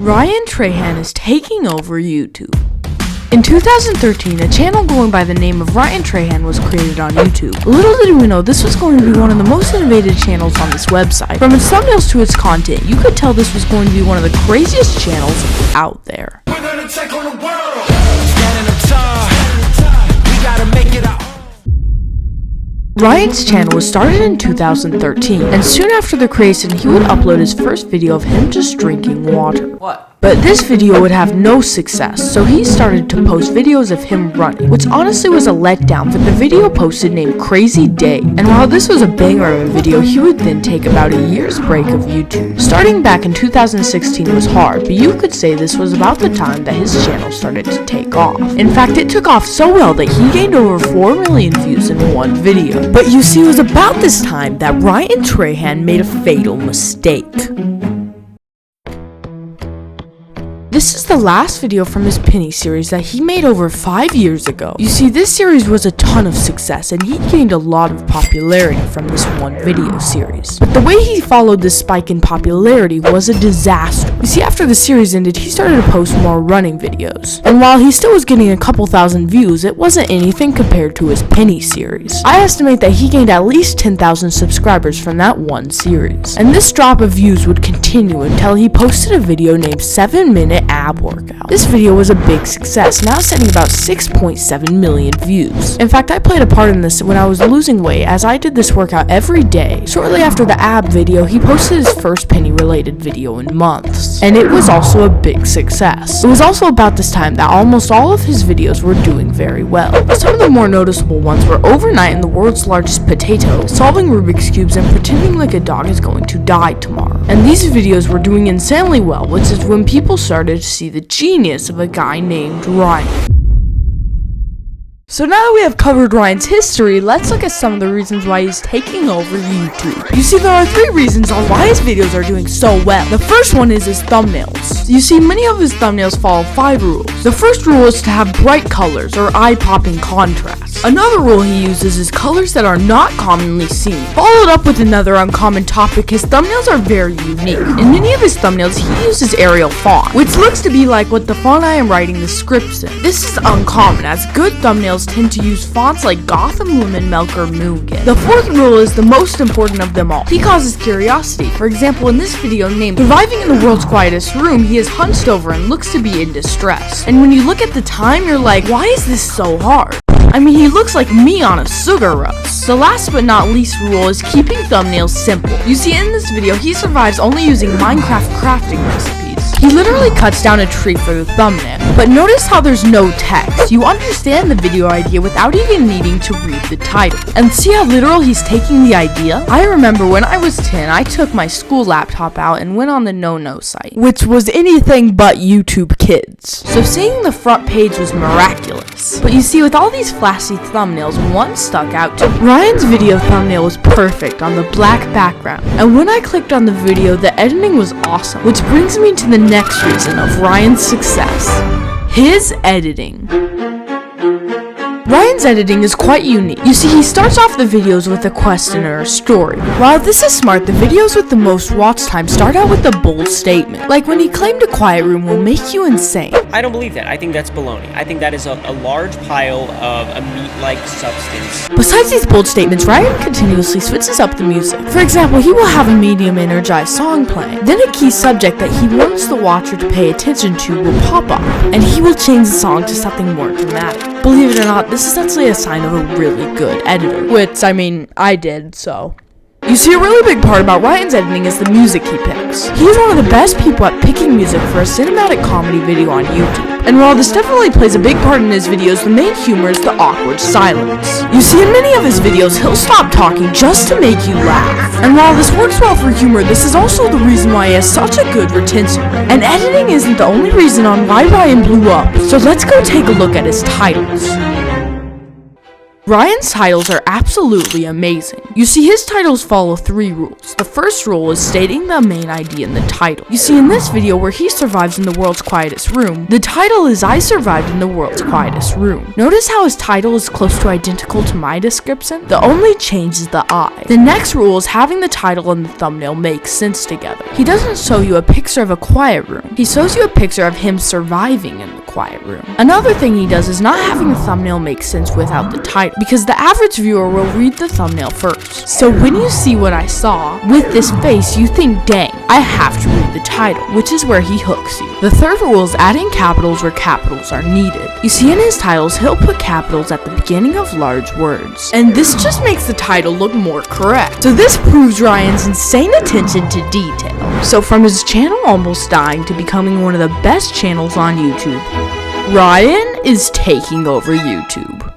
Ryan Trayhan is taking over YouTube. In 2013, a channel going by the name of Ryan Trayhan was created on YouTube. Little did we know this was going to be one of the most innovative channels on this website. From its thumbnails to its content, you could tell this was going to be one of the craziest channels out there. We're gonna take on the world. Standing up tall. We gotta make it out. Ryan's channel was started in 2013, and soon after the creation, he would upload his first video of him just drinking water. What? But this video would have no success, so he started to post videos of him running, which honestly was a letdown for the video posted named Crazy Day. And while this was a banger of a video, he would then take about a year's break of YouTube. Starting back in 2016 was hard, but you could say this was about the time that his channel started to take off. In fact, it took off so well that he gained over 4 million views in one video. But you see, it was about this time that Ryan Trayhan made a fatal mistake. This is the last video from his Penny series that he made over 5 years ago. You see, this series was a ton of success and he gained a lot of popularity from this one video series. But the way he followed this spike in popularity was a disaster. You see, after the series ended, he started to post more running videos. And while he still was getting a couple thousand views, it wasn't anything compared to his Penny series. I estimate that he gained at least 10,000 subscribers from that one series. And this drop of views would continue until he posted a video named 7-Minute Ab Workout. This video was a big success, now setting about 6.7 million views. In fact, I played a part in this when I was losing weight, as I did this workout every day. Shortly after the ab video, he posted his first Penny related video in months, and it was also a big success. It was also about this time that almost all of his videos were doing very well. Some of the more noticeable ones were overnight in the world's largest potato, solving Rubik's Cubes, and pretending like a dog is going to die tomorrow. And these videos were doing insanely well, which is when people started to see the genius of a guy named Ryan. So now that we have covered Ryan's history, let's look at some of the reasons why he's taking over YouTube. You see, there are 3 reasons on why his videos are doing so well. The first one is his thumbnails. You see, many of his thumbnails follow 5 rules. The first rule is to have bright colors or eye-popping contrast. Another rule he uses is colors that are not commonly seen. Followed up with another uncommon topic, his thumbnails are very unique. In many of his thumbnails, he uses Arial font, which looks to be like what the font I am writing the scripts in. This is uncommon, as good thumbnails tend to use fonts like Gotham, Lumen, Milk, or Moongen. The 4th rule is the most important of them all. He causes curiosity. For example, in this video named Surviving in the World's Quietest Room, he is hunched over and looks to be in distress. And when you look at the time, you're like, why is this so hard? I mean, he looks like me on a sugar rush. The last but not least rule is keeping thumbnails simple. You see, in this video, he survives only using Minecraft crafting recipes. He literally cuts down a tree for the thumbnail. But notice how there's no text. You understand the video idea without even needing to read the title. And see how literal he's taking the idea? I remember when I was 10, I took my school laptop out and went on the No site, which was anything but YouTube Kids. So seeing the front page was miraculous. But you see, with all these flashy thumbnails, one stuck out to me. Ryan's video thumbnail was perfect on the black background. And when I clicked on the video, the editing was awesome. Which brings me to the next reason of Ryan's success. His editing. Ryan's editing is quite unique. You see, he starts off the videos with a question or a story. While this is smart, the videos with the most watch time start out with a bold statement. Like when he claimed a quiet room will make you insane. I don't believe that. I think that's baloney. I think that is a large pile of a meat-like substance. Besides these bold statements, Ryan continuously switches up the music. For example, he will have a medium energized song playing. Then a key subject that he wants the watcher to pay attention to will pop up, and he will change the song to something more dramatic. Believe it or not, this is actually a sign of a really good editor. Which, I mean, I did, so. You see, a really big part about Ryan's editing is the music he picks. He's one of the best people at picking music for a cinematic comedy video on YouTube. And while this definitely plays a big part in his videos, the main humor is the awkward silence. You see, in many of his videos, he'll stop talking just to make you laugh. And while this works well for humor, this is also the reason why he has such a good retention rate. And editing isn't the only reason on why Ryan blew up, so let's go take a look at his titles. Ryan's titles are absolutely amazing. You see, his titles follow 3 rules. The first rule is stating the main idea in the title. You see, in this video where he survives in the world's quietest room, the title is I survived in the world's quietest room. Notice how his title is close to identical to my description? The only change is the I. The next rule is having the title and the thumbnail make sense together. He doesn't show you a picture of a quiet room. He shows you a picture of him surviving in the quiet room. Another thing he does is not having the thumbnail make sense without the title, because the average viewer will read the thumbnail first. So when you see what I saw with this face, you think, dang, I have to read the title, which is where he hooks you. The third rule is adding capitals where capitals are needed. You see, in his titles, he'll put capitals at the beginning of large words, and this just makes the title look more correct. So this proves Ryan's insane attention to detail. So from his channel almost dying to becoming one of the best channels on YouTube, Ryan is taking over YouTube.